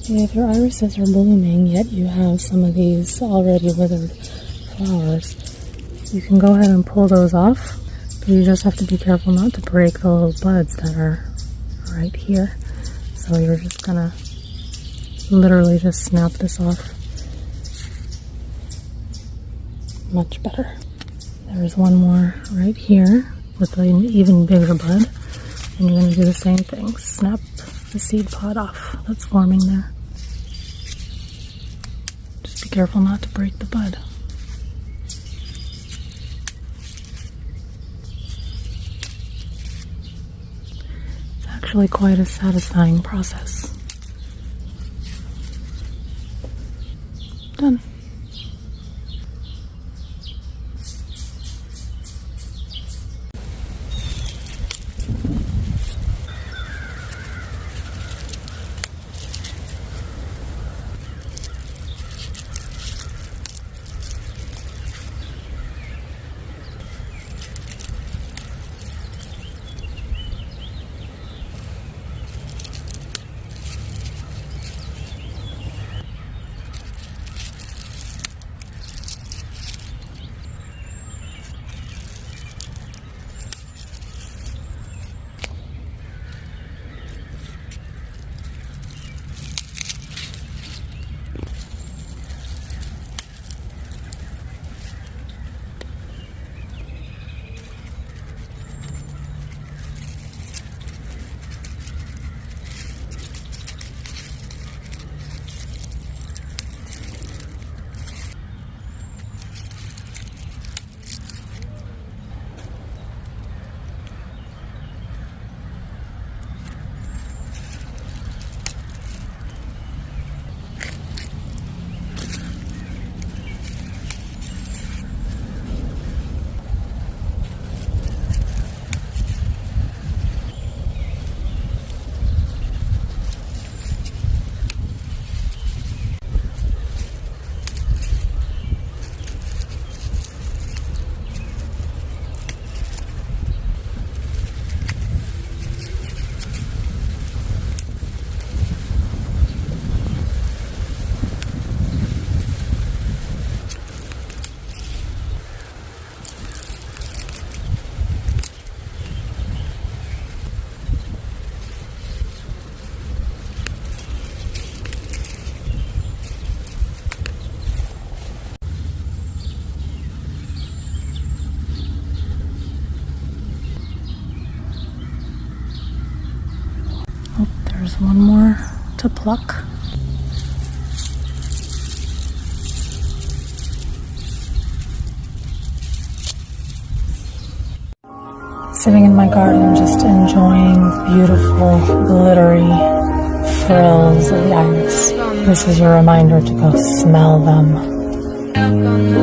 If your irises are blooming, yet you have some of these already withered flowers, you can go ahead and pull those off, but you just have to be careful not to break the little buds that are right here. So you're just gonna literally just snap this off. Much better. There's one more right here with an even bigger bud, and you're gonna do the same thing. Snap the seed pod off that's forming there. Just be careful not to break the bud. It's actually quite a satisfying process. Done. There's one more to pluck. Sitting in my garden, just enjoying the beautiful, glittery frills of the iris. This is your reminder to go smell them.